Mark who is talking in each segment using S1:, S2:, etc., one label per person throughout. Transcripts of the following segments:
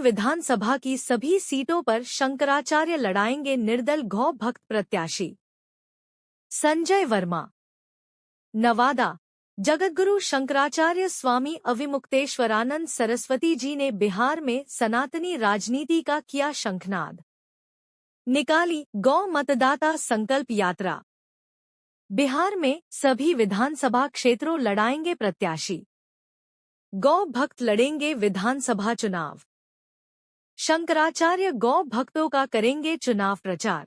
S1: विधानसभा की सभी सीटों पर शंकराचार्य लड़ाएंगे निर्दल गौ भक्त प्रत्याशी। संजय वर्मा। नवादा। जगतगुरु शंकराचार्य स्वामी अविमुक्तेश्वरानंद सरस्वती जी ने बिहार में सनातनी राजनीति का किया शंखनाद। निकाली गौ मतदाता संकल्प यात्रा। बिहार में सभी विधानसभा क्षेत्रों लड़ाएंगे प्रत्याशी। गौ भक्त लड़ेंगे विधानसभा चुनाव। शंकराचार्य गौ भक्तों का करेंगे चुनाव प्रचार।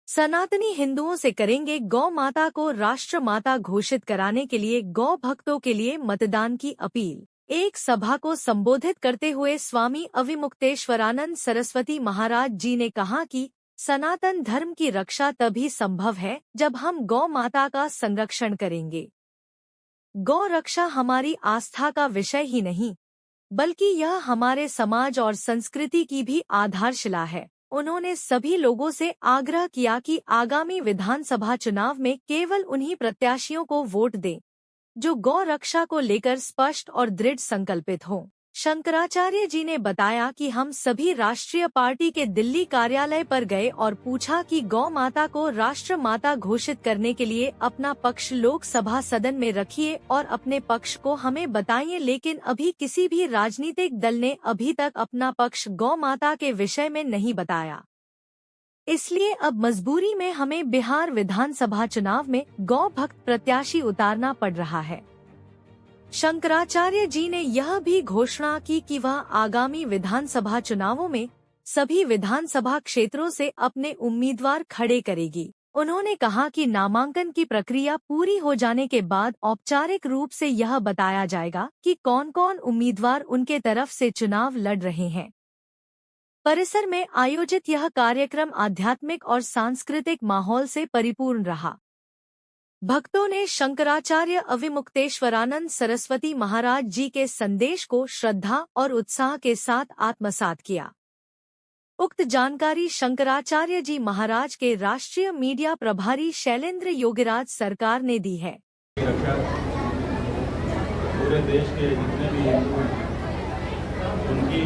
S1: सनातनी हिंदुओं से करेंगे गौ माता को राष्ट्र माता घोषित कराने के लिए गौ भक्तों के लिए मतदान की अपील। एक सभा को संबोधित करते हुए स्वामी अविमुक्तेश्वरानंद सरस्वती महाराज जी ने कहा कि सनातन धर्म की रक्षा तभी संभव है जब हम गौ माता का संरक्षण करेंगे। गौ रक्षा हमारी आस्था का विषय ही नहीं, बल्कि यह हमारे समाज और संस्कृति की भी आधारशिला है। उन्होंने सभी लोगों से आग्रह किया कि आगामी विधानसभा चुनाव में केवल उन्हीं प्रत्याशियों को वोट दें जो गौ रक्षा को लेकर स्पष्ट और दृढ़ संकल्पित हों। शंकराचार्य जी ने बताया कि हम सभी राष्ट्रीय पार्टी के दिल्ली कार्यालय पर गए और पूछा कि गौ माता को राष्ट्र माता घोषित करने के लिए अपना पक्ष लोकसभा सदन में रखिए और अपने पक्ष को हमें बताइए, लेकिन अभी किसी भी राजनीतिक दल ने अभी तक अपना पक्ष गौ माता के विषय में नहीं बताया। इसलिए अब मजबूरी में हमें बिहार विधानसभा चुनाव में गौ भक्त प्रत्याशी उतारना पड़ रहा है। शंकराचार्य जी ने यह भी घोषणा की कि वह आगामी विधानसभा चुनावों में सभी विधानसभा क्षेत्रों से अपने उम्मीदवार खड़े करेगी। उन्होंने कहा कि नामांकन की प्रक्रिया पूरी हो जाने के बाद औपचारिक रूप से यह बताया जाएगा कि कौन कौन उम्मीदवार उनके तरफ से चुनाव लड़ रहे हैं। परिसर में आयोजित यह कार्यक्रम आध्यात्मिक और सांस्कृतिक माहौल से परिपूर्ण रहा। भक्तों ने शंकराचार्य अविमुक्तेश्वरानंद सरस्वती महाराज जी के संदेश को श्रद्धा और उत्साह के साथ आत्मसात किया। उक्त जानकारी शंकराचार्य जी महाराज के राष्ट्रीय मीडिया प्रभारी शैलेंद्र योगीराज सरकार ने दी है।
S2: पूरे देश के जितने भी हिंदू उनकी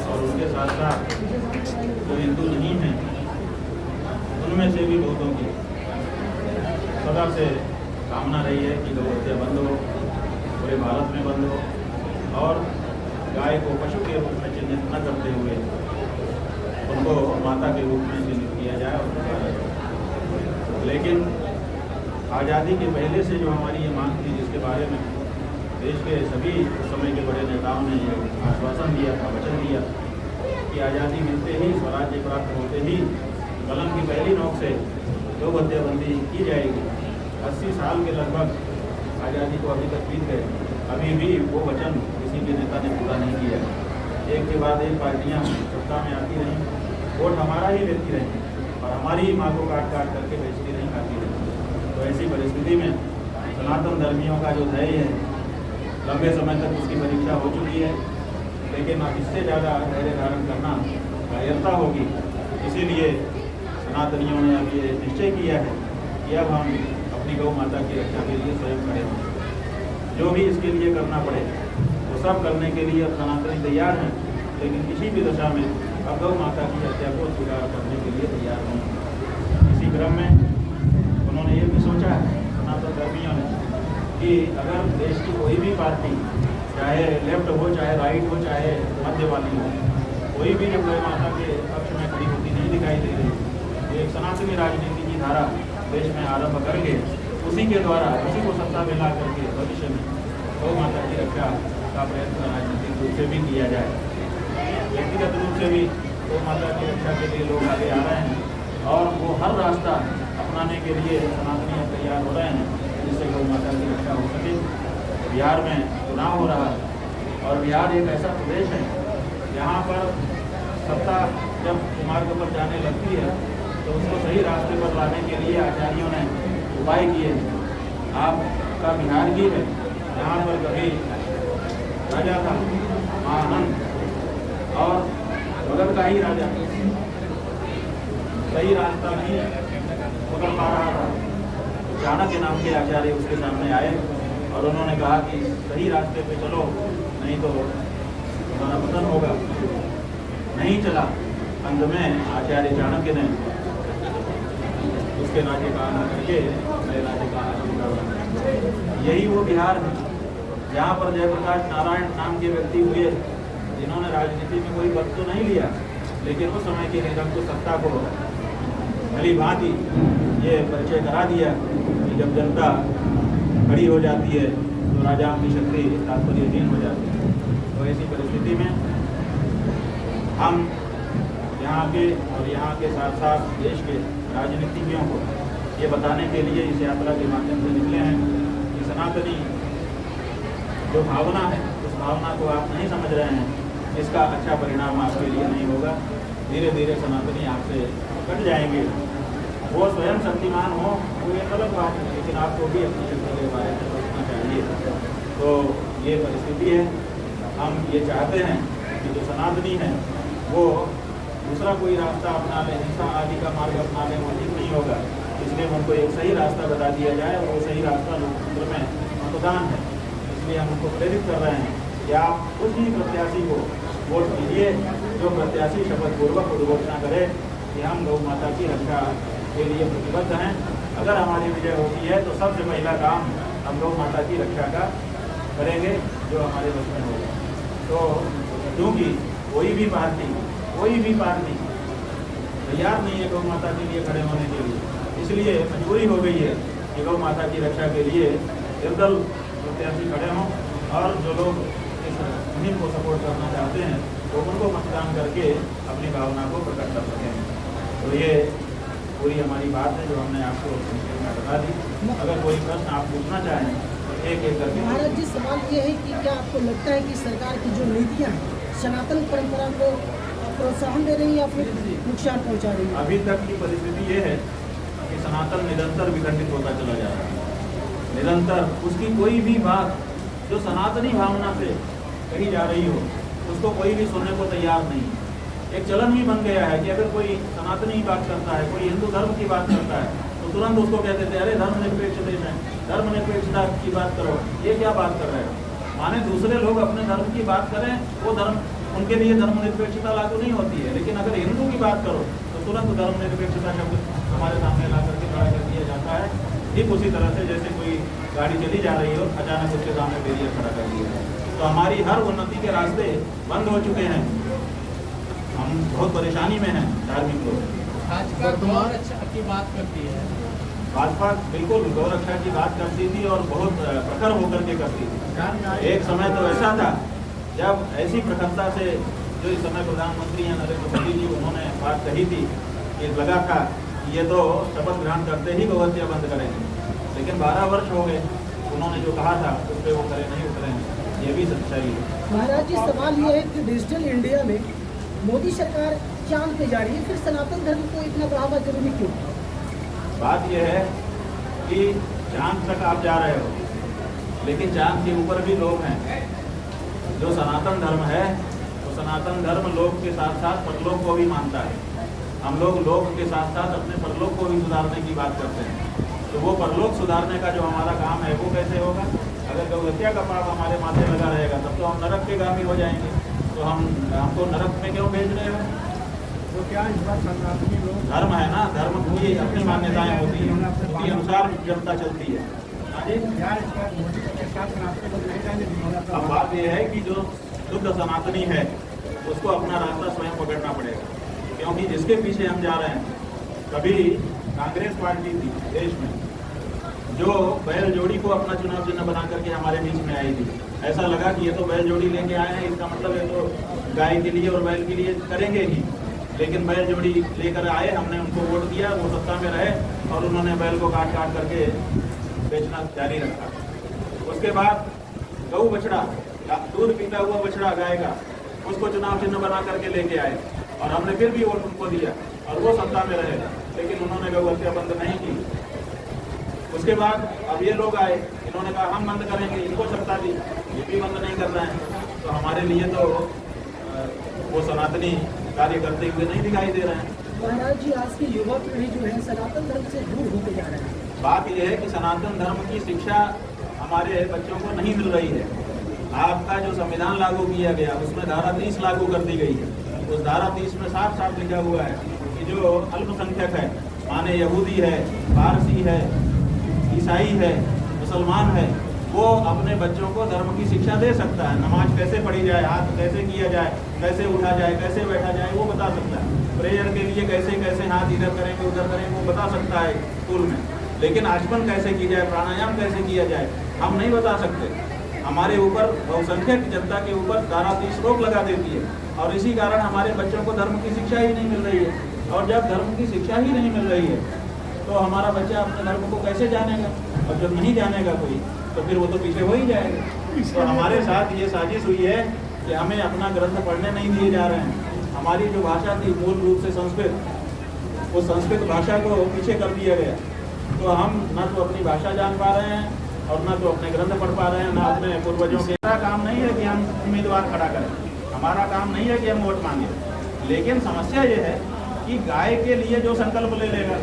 S2: और उनके साथ साथ जो हिंदू नहीं हैं उनमें से भी बहुतों की सदा से कामना रही है कि गौ हत्या बंद हो, पूरे भारत में बंद हो और गाय को पशु के रूप में चिन्हित न करते हुए उनको माता के रूप में चिन्हित किया जाए और पुकारा जाए। लेकिन आज़ादी के पहले से जो हमारी ये मांग थी, जिसके बारे में देश के सभी समय के बड़े नेताओं ने ये आश्वासन दिया था, वचन दिया कि आज़ादी मिलते ही, स्वराज्य प्राप्त होते ही कलम की पहली नोक से गौ हत्याबंदी की जाएगी। 80 साल के लगभग आज़ादी को अभी तक बीत गए, अभी भी वो वचन किसी भी नेता ने पूरा नहीं किया। एक के बाद एक पार्टियां सत्ता में आती रहीं, वोट हमारा ही लेती रहीं और हमारी ही माँ को काट काट करके बेचती रहीं, खाती रहीं। तो ऐसी परिस्थिति में सनातन धर्मियों का जो धैर्य है, लंबे समय तक उसकी परीक्षा हो चुकी है, लेकिन अब इससे ज़्यादा धैर्य धारण करना कायरता होगी। इसीलिए सनातनियों ने अब ये निश्चय किया है कि अब हम अपनी गौ माता की रक्षा के लिए स्वयं खड़े हों। जो भी इसके लिए करना पड़े वो सब करने के लिए अब सनातनी तैयार हैं, लेकिन किसी भी दशा में अब गौ माता की हत्या को स्वीकार करने के लिए तैयार नहीं। इसी क्रम में उन्होंने ये भी सोचा है, सनातन धर्मियों ने, कि अगर देश की कोई भी पार्टी, चाहे लेफ्ट हो, चाहे राइट हो, चाहे मध्य वाली हो, कोई भी जब गौ माता के पक्ष में खड़ी होती नहीं दिखाई दे रही, एक सनातनी राजनीति की धारा देश में आरंभ करके उसी के द्वारा उसी को सत्ता में ला करके भविष्य में गौ माता की रक्षा का प्रयत्न राजनीतिक रूप से भी किया जाए। व्यक्तिगत रूप से भी गौ माता की रक्षा के लिए लोग आगे आ रहे हैं और वो हर रास्ता अपनाने के लिए सनातनी तैयार हो रहे हैं जिससे गौ माता की रक्षा हो सके। बिहार में चुनाव हो रहा है और बिहार एक ऐसा प्रदेश है जहाँ पर सत्ता जब मार्ग पर जाने लगती है तो उसको सही रास्ते पर लाने के लिए आचार्यों ने उपाय किए। आपका बिहार की है जहाँ पर कभी राजा था महानंद और मगध का ही राजा सही रास्ता नहीं पकड़ पा रहा था। चाणक्य नाम के आचार्य उसके सामने आए और उन्होंने कहा कि सही रास्ते पे चलो, नहीं तो हमारा पतन होगा। नहीं चला, अंत में आचार्य चाणक्य ने उसके राज्य का आना करके नए राज्य का आना बना। यही वो बिहार है जहाँ पर जयप्रकाश नारायण नाम के व्यक्ति हुए जिन्होंने राजनीति में कोई पद तो नहीं लिया, लेकिन उस समय की निरंकुश सत्ता को भली भांति ये परिचय करा दिया कि जब जनता खड़ी हो जाती है तो राजाओं की शक्ति तात्पर्यहीन हो जाती है। तो ऐसी परिस्थिति में हम यहाँ के और यहाँ के साथ साथ देश के राजनीतिज्ञों को ये बताने के लिए इस यात्रा के माध्यम से निकले हैं कि सनातनी जो भावना है उस भावना को आप नहीं समझ रहे हैं, इसका अच्छा परिणाम आपके लिए नहीं होगा। धीरे धीरे सनातनी आपसे कट जाएंगे। वो स्वयं शक्तिमान हो वो एक अलग बात है, लेकिन आपको भी अपनी शक्ति के बारे में सोचना चाहिए। तो ये परिस्थिति है। हम ये चाहते हैं कि जो सनातनी है वो दूसरा कोई रास्ता अपना ले, हिंसा आदि का मार्ग अपना ले, वो ठीक नहीं होगा। इसलिए उनको एक सही रास्ता बता दिया जाए और वो सही रास्ता लोकतंत्र में मतदान है। इसलिए हम उनको प्रेरित कर रहे हैं कि आप उस ही प्रत्याशी को वोट दीजिए जो प्रत्याशी शपथ पूर्वक उद्घोषणा करे कि हम गौ माता की रक्षा के लिए प्रतिबद्ध हैं। अगर हमारी विजय होती है तो सबसे पहला काम हम गौ माता की रक्षा का करेंगे जो हमारे बस में होगा। तो क्योंकि कोई भी पार्टी तैयार नहीं है गौ माता के लिए खड़े होने के लिए, इसलिए मजबूरी हो गई है कि गौ माता की रक्षा के लिए निर्दल प्रत्याशी खड़े हों और जो लोग इस मुहिम को सपोर्ट करना चाहते हैं तो उनको मतदान करके अपनी भावना को प्रकट कर सकें। तो ये पूरी हमारी बात है जो हमने आपको बता दी। अगर कोई प्रश्न आप पूछना चाहें तो एक एक करके।
S3: महाराज जी, सवाल ये है कि क्या आपको लगता है कि सरकार की जो नीतियाँ सनातन परंपरा को प्रोत्साहन दे रही है या फिर नुकसान पहुँचा रही है?
S2: अभी तक की परिस्थिति ये है कि सनातन निरंतर विखंडित होता चला जा रहा है। निरंतर उसकी कोई भी बात जो सनातनी भावना से कही जा रही हो उसको कोई भी सुनने को तैयार नहीं। एक चलन भी बन गया है कि अगर कोई सनातनी बात करता है, कोई हिंदू धर्म की बात करता है तो तुरंत उसको कह देते हैं अरे धर्मनिरपेक्ष देश है, धर्मनिरपेक्षता की बात करो, ये क्या बात कर रहे हो। माने दूसरे लोग अपने धर्म की बात करें, वो धर्म उनके लिए धर्मनिरपेक्षता लागू नहीं होती है, लेकिन अगर हिंदू की बात करो तो तुरंत धर्मनिरपेक्षता शब्द हमारे सामने ला करके खड़ा कर दिया जाता है। ठीक उसी तरह से जैसे कोई गाड़ी चली जा रही हो, अचानक उसके सामने बैरियर खड़ा कर दिया है। तो हमारी हर उन्नति के रास्ते बंद हो चुके हैं। हम बहुत परेशानी में हैं धार्मिक लोग।
S4: भाजपा गौरक्षा की बात करती है।
S2: भाजपा बिल्कुल गौरक्षा की बात करती थी और बहुत प्रखर होकर के करती थी। एक समय तो ऐसा था जब ऐसी प्रखरता से जो इस समय प्रधानमंत्री हैं नरेंद्र मोदी जी, उन्होंने बात कही थी कि लगा था कि ये तो शपथ ग्रहण करते ही गौहत्या बंद करेंगे, लेकिन 12 वर्ष हो गए उन्होंने जो कहा था उस पर वो खरे नहीं उतरे हैं। ये भी सच्चाई है।
S3: महाराज जी, सवाल ये है कि डिजिटल इंडिया में मोदी सरकार चांद पे जा रही है, फिर सनातन धर्म को इतना बढ़ावा जरूरी क्यों?
S2: बात यह है कि चांद तक आप जा रहे हो, लेकिन चांद के ऊपर भी लोग हैं। जो सनातन धर्म है तो सनातन धर्म लोक के साथ साथ परलोक को भी मानता है। हम लोग लोक के साथ साथ अपने परलोक को भी सुधारने की बात करते हैं। तो वो परलोक सुधारने का जो हमारा काम है वो कैसे होगा? अगर गौहत्या का पाप हमारे माथे लगा रहेगा तब तो हम नरक के गामी हो जाएंगे। तो हमको नरक में क्यों भेज रहे हो?
S4: तो क्या इस बार सनातनी लोग
S2: धर्म है ना, धर्म की अपनी मान्यताएं होती हैं, उसके अनुसार जनता चलती है। हाँ जी।
S4: यार इस बार मोदी के साथ सनातनी लोग नहीं जाएंगे।
S2: अब बात यह है कि जो शुद्ध सनातनी है उसको अपना रास्ता स्वयं पकड़ना पड़ेगा, क्योंकि जिसके पीछे हम जा रहे हैं, कभी कांग्रेस पार्टी थी देश में जो बैल जोड़ी को अपना चुनाव चिन्ह बना करके हमारे बीच में आई थी। ऐसा लगा कि ये तो बैल जोड़ी लेके आए हैं, इसका मतलब ये तो गाय के लिए और बैल के लिए करेंगे ही। लेकिन बैल जोड़ी लेकर आए, हमने उनको वोट दिया, वो सत्ता में रहे और उन्होंने बैल को काट काट करके बेचना जारी रखा। उसके बाद गऊ बछड़ा, दूध पीता हुआ बछड़ा गाय का, उसको चुनाव चिन्ह बना करके लेके आए और हमने फिर भी वोट उनको दिया और वो सत्ता में रहे, लेकिन उन्होंने गौ हत्या बंद नहीं की। उसके बाद अब ये लोग आए, इन्होंने कहा हम बंद करेंगे, इनको सत्ता दी, ये भी बंद नहीं कर रहे हैं। तो हमारे लिए तो वो सनातनी कार्य करते हुए नहीं दिखाई दे रहे हैं।
S3: महाराज जी, आज की युवा पीढ़ी जो है सनातन धर्म से दूर होते जा रहे हैं।
S2: बात यह है कि सनातन धर्म की शिक्षा हमारे बच्चों को नहीं मिल रही है। आपका जो संविधान लागू किया गया उसमें धारा 30 लागू कर दी गई है। उस धारा 30 में साफ साफ लिखा हुआ है कि जो अल्पसंख्यक है, माने यहूदी है, पारसी है, ईसाई है, मुसलमान है, वो अपने बच्चों को धर्म की शिक्षा दे सकता है। नमाज कैसे पढ़ी जाए, हाथ कैसे किया जाए, कैसे उठा जाए, कैसे बैठा जाए, वो बता सकता है। प्रेयर के लिए कैसे कैसे हाथ इधर करेंगे उधर करेंगे वो बता सकता है स्कूल में। लेकिन आचमन कैसे की जाए, प्राणायाम कैसे किया जाए, हम नहीं बता सकते। हमारे ऊपर बहुसंख्यक जनता के ऊपर धारा 30 रोक लगा देती है और इसी कारण हमारे बच्चों को धर्म की शिक्षा ही नहीं मिल रही है। और जब धर्म की शिक्षा ही नहीं मिल रही है तो हमारा बच्चा अपने धर्म को कैसे जानेगा? और जब नहीं जानेगा कोई तो फिर वो तो पीछे हो ही जाएगा। तो हमारे साथ ये साजिश हुई है कि हमें अपना ग्रंथ पढ़ने नहीं दिए जा रहे हैं। हमारी जो भाषा थी मूल रूप से संस्कृत, वो संस्कृत भाषा को पीछे कर दिया गया। तो हम न तो अपनी भाषा जान पा रहे हैं और न तो अपने ग्रंथ पढ़ पा रहे हैं, न अपने पूर्वजों के। हमारा काम नहीं है कि हम उम्मीदवार खड़ा करें, हमारा काम नहीं है कि हम वोट मांगे। लेकिन समस्या ये है कि गाय के लिए जो संकल्प ले लेगा,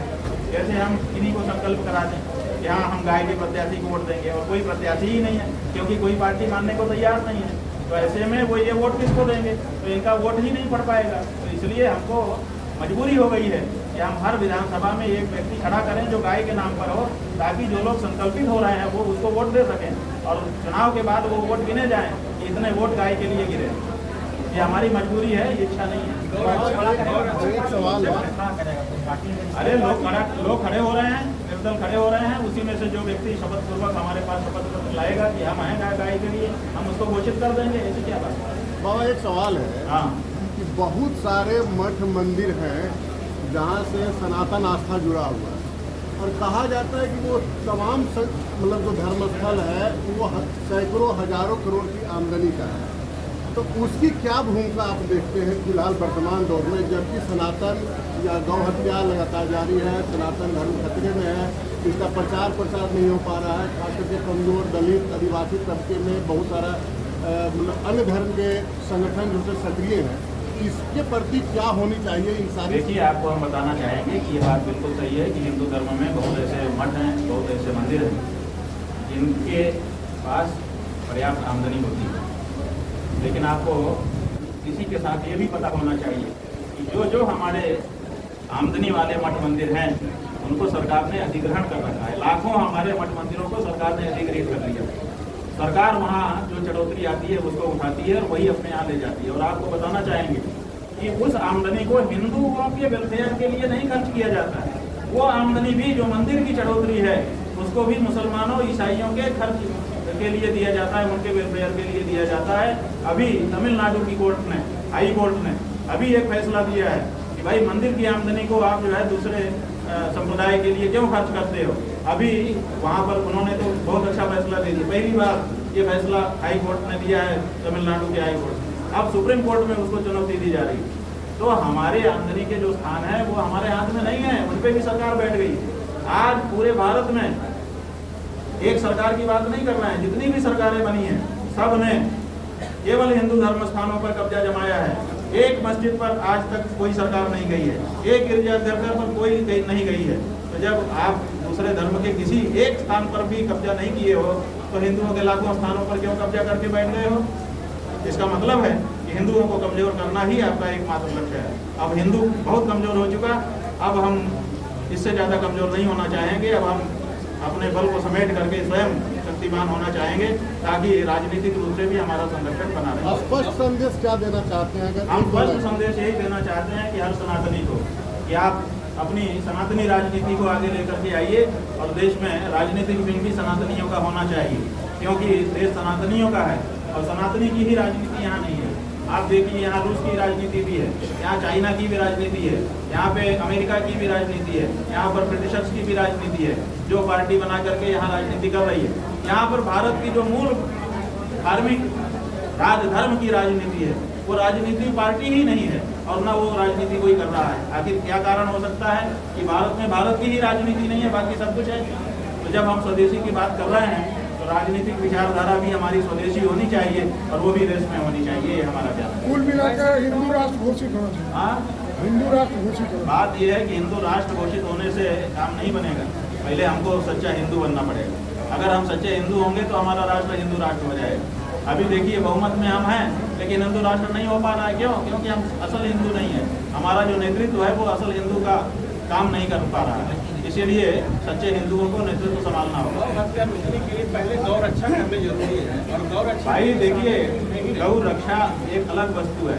S2: जैसे हम किन्हीं को संकल्प करा दें कि हाँ हम गाय के प्रत्याशी को वोट देंगे और कोई प्रत्याशी ही नहीं है क्योंकि कोई पार्टी मानने को तैयार नहीं है, तो ऐसे में वो ये वोट किसको देंगे? तो इनका वोट ही नहीं पड़ पाएगा। तो इसलिए हमको मजबूरी हो गई है कि हम हर विधानसभा में एक व्यक्ति खड़ा करें जो गाय के नाम पर हो, ताकि जो लोग संकल्पित हो रहे हैं वो उसको वोट दे सकें और चुनाव के बाद वो वोट गिने जाएं कि इतने वोट गाय के लिए गिरे। ये हमारी मजबूरी है, ये इच्छा नहीं है।
S5: एक सवाल है,
S2: अरे लोग खड़े हो रहे हैं, निर्दल खड़े हो रहे हैं, उसी में से जो व्यक्ति शपथ पूर्वक हमारे पास शपथ पत्र लाएगा कि हम हैं गाय के लिए, हम उसको घोषित कर देंगे। ऐसी क्या बात है?
S5: बाबा एक सवाल है
S2: हाँ,
S5: कि बहुत सारे मठ मंदिर हैं जहाँ से सनातन आस्था जुड़ा हुआ है और कहा जाता है कि वो तमाम मतलब जो धर्मस्थल है वो सैकड़ों हजारों करोड़ की आमदनी का है। तो उसकी क्या भूमिका आप देखते हैं फिलहाल वर्तमान दौर में, जबकि सनातन या गौ हत्या लगातार जारी है, सनातन धर्म खतरे में है, इसका प्रचार प्रसार नहीं हो पा रहा है, खास करके कमजोर दलित आदिवासी तबके में बहुत सारा मतलब अन्य धर्म के संगठन जो से सक्रिय हैं, इसके प्रति क्या होनी चाहिए इन सारी?
S2: देखिए, आपको हम बताना चाहेंगे कि ये बात बिल्कुल सही है कि हिंदू धर्म में बहुत ऐसे मठ हैं, बहुत ऐसे मंदिर हैं जिनके पास पर्याप्त आमदनी होती है। लेकिन आपको इसी के साथ ये भी पता होना चाहिए कि जो हमारे आमदनी वाले मठ मंदिर हैं उनको सरकार ने अधिग्रहण कर रखा है। लाखों हमारे मठ मंदिरों को सरकार ने अधिग्रहित कर लिया। सरकार वहाँ जो चढ़ोतरी आती है उसको उठाती है और वही अपने यहाँ ले जाती है। और आपको बताना चाहेंगे कि उस आमदनी को हिंदुओं के वेलफेयर के लिए नहीं खर्च किया जाता है। वो आमदनी भी जो मंदिर की चढ़ोतरी है उसको भी मुसलमानों ईसाइयों के खर्च के लिए दिया जाता है, उनके वेलफेयर के लिए दिया जाता है। अभी तमिलनाडु की कोर्ट ने, हाई कोर्ट ने अभी एक फैसला दिया है कि भाई मंदिर की आमदनी को आप जो है दूसरे संप्रदाय के लिए क्यों खर्च करते हो। अभी वहाँ पर उन्होंने तो बहुत अच्छा फैसला दे दिया, पहली बार ये फैसला हाई कोर्ट ने दिया है, तमिलनाडु के हाई कोर्ट। अब सुप्रीम कोर्ट में उसको चुनौती दी जा रही है। तो हमारे आमदनी के जो स्थान है वो हमारे हाथ में नहीं है, उन पर भी सरकार बैठ गई। आज पूरे भारत में एक सरकार की बात नहीं कर रहे हैं, जितनी भी सरकारें बनी हैं सब ने केवल हिंदू धर्म स्थानों पर कब्जा जमाया है। एक मस्जिद पर आज तक कोई सरकार नहीं गई है, एक गिरजाघर पर कोई नहीं गई है। तो जब आप दूसरे धर्म के किसी एक स्थान पर भी कब्जा नहीं किए हो तो हिंदुओं के लाखों स्थानों पर क्यों कब्जा करके बैठ गए हो? इसका मतलब है कि हिंदुओं को कमजोर करना ही आपका एकमात्र लक्ष्य है। अब हिंदू बहुत कमजोर हो चुका, अब हम इससे ज़्यादा कमजोर नहीं होना चाहेंगे। अब हम अपने बल को समेट करके स्वयं शक्तिमान होना चाहेंगे ताकि राजनीतिक रूप से भी हमारा संरक्षण बना रहे।
S5: स्पष्ट संदेश क्या देना चाहते हैं? अगर
S2: हम स्पष्ट संदेश यही देना चाहते हैं कि हर सनातनी को कि आप अपनी सनातनी राजनीति को आगे लेकर के आइए और देश में राजनीतिक विंग भी सनातनियों का होना चाहिए, क्योंकि देश सनातनियों का है और सनातनी की ही राजनीति यहाँ नहीं है। आप देखिए, यहाँ रूस की राजनीति भी है, यहाँ चाइना की भी राजनीति है, यहाँ पे अमेरिका की भी राजनीति है, यहाँ पर ब्रिटिशर्स की भी राजनीति है जो पार्टी बना करके यहाँ राजनीति कर रही है। यहाँ पर भारत की जो मूल धार्मिक राजधर्म की राजनीति है वो राजनीति पार्टी ही नहीं है और ना वो राजनीति कोई कर रहा है। आखिर क्या कारण हो सकता है कि भारत में भारत की ही राजनीति नहीं है, बाकी सब कुछ है। तो जब हम स्वदेशी की बात कर रहे हैं तो राजनीतिक विचारधारा भी हमारी स्वदेशी होनी चाहिए और वो भी देश में होनी चाहिए। ये हमारा प्यार है।
S4: कुल मिलाकर हिंदू राष्ट्र घोषित होना चाहिए।
S2: हाँ,
S4: हिंदू राष्ट्र घोषित होना।
S2: बात यह है कि हिंदू राष्ट्र घोषित होने से काम नहीं बनेगा, पहले हमको सच्चा हिंदू बनना पड़ेगा। अगर हम सच्चे हिंदू होंगे तो हमारा राष्ट्र हिंदू राष्ट्र हो जाएगा। अभी देखिए बहुमत में हम हैं, लेकिन हिंदू राष्ट्र नहीं हो पा रहा है। क्यों? क्योंकि हम असल हिंदू नहीं है। हमारा जो नेतृत्व है वो असल हिंदू का काम नहीं कर पा रहा है। इसीलिए सच्चे हिंदुओं को नेतृत्व संभालना होगा।
S6: हत्या रोकने के लिए पहले गौ रक्षा करनी जरूरी है, और गौ रक्षा
S2: भाई देखिए, गौ रक्षा एक अलग वस्तु है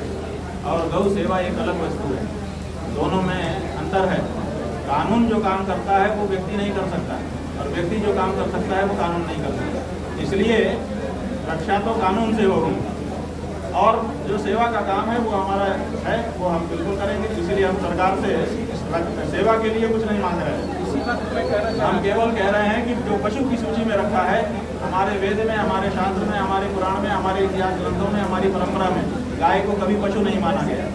S2: और गौ सेवा एक अलग वस्तु है। दोनों में अंतर है। कानून जो काम करता है वो व्यक्ति नहीं कर सकता, और व्यक्ति जो काम कर सकता है वो कानून नहीं कर सकता। इसलिए रक्षा तो कानून से होगी, और जो सेवा का काम है वो हमारा है, वो हम बिल्कुल करेंगे। इसीलिए हम सरकार से सेवा के लिए कुछ नहीं मांग रहे हैं। हम केवल कह रहे हैं कि जो पशु की सूची में रखा है, हमारे वेद में, हमारे शास्त्र में, हमारे पुराण में, हमारे इतिहास ग्रंथों में, हमारी परंपरा में गाय को कभी पशु नहीं माना गया,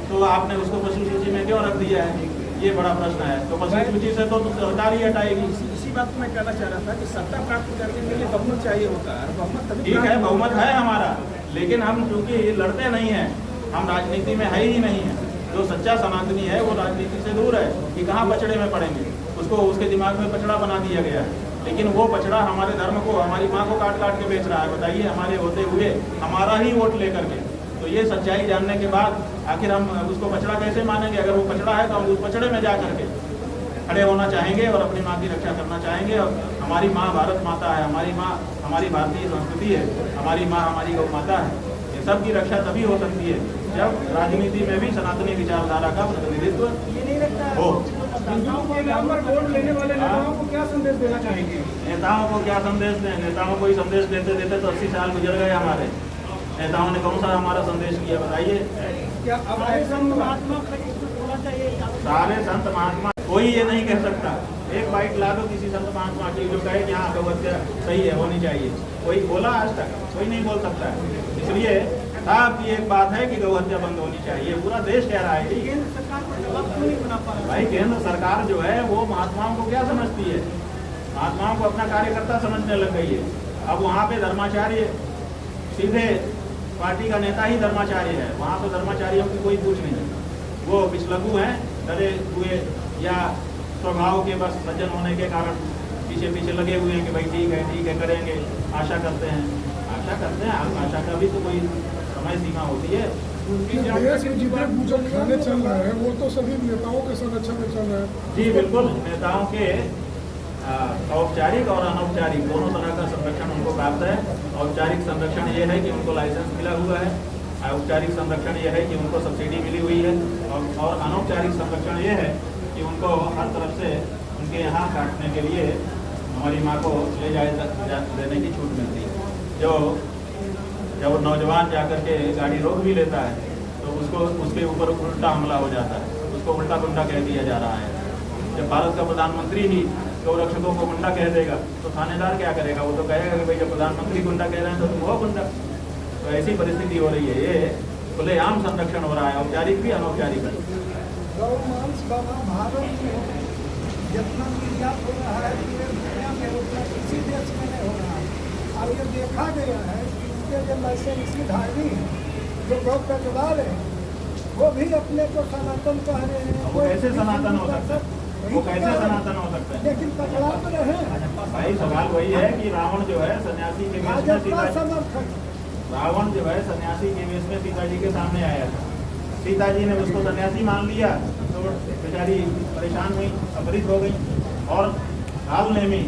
S2: तो आपने उसको पशु सूची में क्यों रख दिया है? ये बड़ा प्रश्न है। तो पशु सूची से तो सरकार ही हटाएगी।
S6: इसी बात को मैं कहना चाह रहा था कि सत्ता प्राप्त करने के लिए बहुमत चाहिए होता है। बहुमत तभी
S2: ठीक है, बहुमत है हमारा, लेकिन हम चूंकि लड़ते नहीं हैं, हम राजनीति में है ही नहीं है। जो सच्चा सनातनी है वो राजनीति से दूर है कि कहाँ पचड़े में पड़ेंगे। उसको उसके दिमाग में पचड़ा बना दिया गया है, लेकिन वो पचड़ा हमारे धर्म को, हमारी माँ को काट काट के बेच रहा है। बताइए, हमारे होते हुए हमारा ही वोट लेकर के। तो ये सच्चाई जानने के बाद आखिर हम उसको पचड़ा कैसे मानेंगे? अगर वो पचड़ा है तो हम उस पचड़े में जा करके खड़े होना चाहेंगे और अपनी माँ की रक्षा करना चाहेंगे। और हमारी माँ भारत माता है, हमारी माँ हमारी भारतीय संस्कृति है, हमारी माँ हमारी गौ माता है। ये सब की रक्षा तभी हो सकती है जब राजनीति में भी सनातनी विचारधारा का प्रतिनिधित्व हो।
S6: वोट लेने वाले नेताओं को क्या संदेश देना चाहेंगे?
S2: नेताओं को क्या संदेश दें? नेताओं को ही संदेश देते देते तो 80 साल गुजर गए हमारे। नेताओं ने कौन सा हमारा संदेश किया बताइए?
S6: क्या अब ऐसा
S2: सारे संत महात्मा, कोई ये नहीं कह सकता। एक बाइट ला दो किसी संत महात्मा की जो कहे कि हाँ गौ हत्या सही है, होनी चाहिए। कोई बोला आज तक? कोई नहीं बोल सकता है। इसलिए साहब की एक बात है कि गौ हत्या बंद होनी चाहिए। पूरा देश कह रहा है कि
S3: केंद्र सरकार को जवाब क्यों नहीं बना पा रहा?
S2: भाई केंद्र सरकार जो है वो महात्माओं को क्या समझती है? महात्माओं को अपना कार्यकर्ता समझने लग गई है। अब वहाँ पे धर्माचार्य, सीधे पार्टी का नेता ही धर्माचार्य है। वहाँ तो धर्माचार्यों की कोई पूछ नहीं। वो पिछलगू हैं, डरे हुए या स्वभाव के बस सज्जन होने के कारण पीछे पीछे लगे हुए हैं कि भाई ठीक है करेंगे, आशा करते हैं। आशा का भी तो कोई समय सीमा होती है।
S4: देश में जितने भूजल खाने चल रहे हैं वो तो सभी नेताओं के संरक्षण में चल रहे हैं।
S2: जी बिल्कुल, नेताओं के औपचारिक और अनौपचारिक दोनों तरह का संरक्षण उनको प्राप्त है। औपचारिक संरक्षण ये है कि उनको लाइसेंस मिला हुआ है, औपचारिक संरक्षण ये है कि उनको सब्सिडी मिली हुई है, और अनौपचारिक संरक्षण ये है कि उनको हर तरफ से उनके यहाँ काटने के लिए हमारी माँ को ले देने की छूट मिलती है। जब नौजवान जाकर के गाड़ी रोक भी लेता है तो उसके ऊपर उल्टा हमला हो जाता है, उसको उल्टा गुंडा कह दिया जा रहा है। जब भारत का प्रधानमंत्री ही गौरक्षकों को गुंडा कह देगा तो थानेदार क्या करेगा? वो तो कहेगा कि भाई जब प्रधानमंत्री गुंडा कह रहे हैं तो तुम हो गुंडा। तो ऐसी परिस्थिति हो रही है। ये खुलेआम संरक्षण हो रहा है, औपचारिक भी अनौपचारिक भी।
S3: गौमांस का भारत में जितना निर्यात हो रहा है पूरे दुनिया में उतना किसी देश में नहीं हो रहा है। अब ये देखा गया है कि उनके जो लाइसेंसी धारी हैं, जो गौ कटवाल हैं, वो भी अपने को सनातन कह रहे हैं।
S2: वो कैसे सनातन हो सकता है? वो कैसे सनातन हो सकता है?
S3: लेकिन पकड़ा तो रहे।
S2: भाई सवाल वही है कि रावण जो है सन्यासी के वेश में सीता, रावण जो है सन्यासी के वेश में सीता जी के सामने आया था। सीता जी ने उसको सन्यासी मान लिया तो बेचारी परेशान हुई, अपहृत हो गई। और हाल नेमी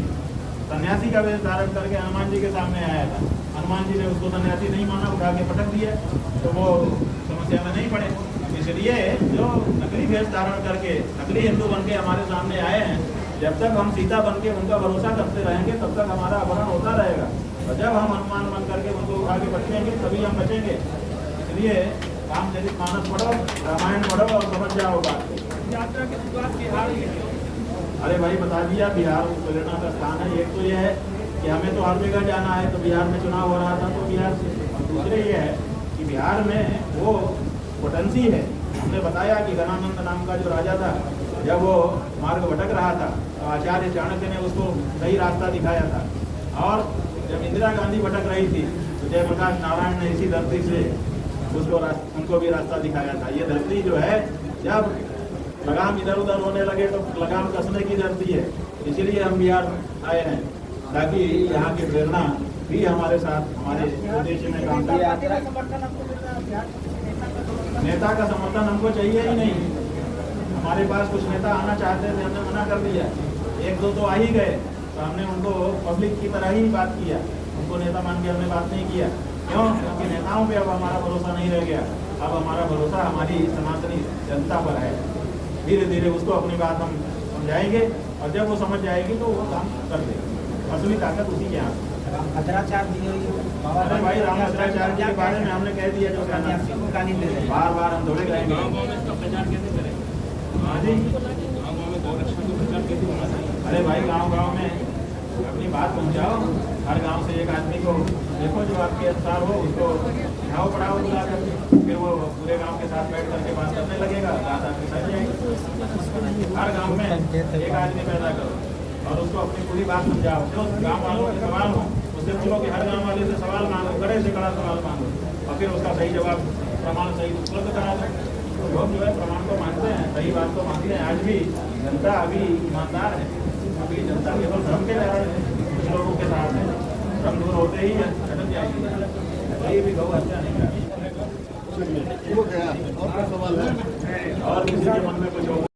S2: सन्यासी का वेश धारण करके हनुमान जी के सामने आया था। हनुमान जी ने उसको सन्यासी नहीं माना, उठा के पटक दिया, तो वो समस्या में नहीं पड़े। इसलिए जो नकली वेश धारण करके नकली हिंदू बन के हमारे सामने आए हैं, जब तक हम सीता बन के उनका भरोसा करते रहेंगे तब तक हमारा अपहरण होता रहेगा। और जब हम हनुमान बन करके उनको उठा के पटकेंगे तभी हम बचेंगे। इसलिए रामचरितमानस पढ़ो, रामायण पढ़ो और समझ जाओ बात।
S6: यात्रा की शुरुआत बिहार में।
S2: अरे भाई बता दिया, बिहार प्रेरणा का स्थान है। एक तो ये है कि हमें तो हर जगह जाना है, तो बिहार में चुनाव हो रहा था तो बिहार से। और दूसरे ये है कि बिहार में वो पोटेंसी है। हमने बताया कि गणानंद नाम का जो राजा था, जब वो मार्ग भटक रहा था तो आचार्य चाणक्य ने उसको सही रास्ता दिखाया था। और जब इंदिरा गांधी भटक रही थी तो जयप्रकाश नारायण ने इसी धरती से उनको भी रास्ता दिखाया था। ये धरती जो है जब लगाम इधर उधर होने लगे तो लगाम कसने की धरती है। इसीलिए हम बिहार आए हैं ताकि यहाँ की प्रेरणा भी हमारे साथ हमारे उद्देश्य में काम
S3: नेता
S2: किया।
S3: पार्टी का समर्थन आपको मिल रहा है बिहार नेता का
S2: नेता का समर्थन हमको चाहिए ही नहीं। हमारे पास कुछ नेता आना चाहते थे, हमने मना कर दिया। एक दो तो आ ही गए तो हमने उनको पब्लिक की तरह ही बात किया, उनको नेता मान के हमने बात नहीं किया। क्यों? क्योंकि नेताओं पे अब हमारा भरोसा नहीं रह गया। अब हमारा भरोसा हमारी सनातनी जनता पर है। धीरे धीरे उसको अपनी बात हम समझाएंगे और जब वो समझ जाएगी तो वो काम कर देगी। असली ताकत उसी के हाथ में।
S3: भद्राचार्य
S2: अरे भाई रामभद्राचार्य के बारे में हमने कह दिया जो कहना है। बार बार हम थोड़े कहेंगे। हाँ जी, अरे भाई गांव में अपनी बात पहुंचाओ। हर गांव से एक आदमी को देखो जो आपके अनुसार हो, उसको सिखाओ पढ़ाओ बुला कर, फिर वो पूरे गांव के साथ बैठ करके बात करने लगेगा, बात आपके साथ जाएगी। हर गांव में एक आदमी पैदा करो और उसको अपनी पूरी बात समझाओ। जो गाँव वालों के सवाल हो उससे बोलो कि हर गाँव वाले से सवाल मांगो, कड़े से कड़ा सवाल मांगो और फिर उसका सही जवाब प्रमाण सही उपलब्ध करा दो। लोग जो है प्रमाण को मानते हैं, सही बात को मानते हैं। आज भी जनता अभी ईमानदार है। अभी जनता केवल भ्रम के रह रहे हैं, कुछ लोगों के साथ है। भ्रम दूर होते ही हटक जाएगी। कहीं भी गौ हत्या नहीं करनी।
S5: हो गया और क्या सवाल है?
S2: और किसी के मन में कुछ हो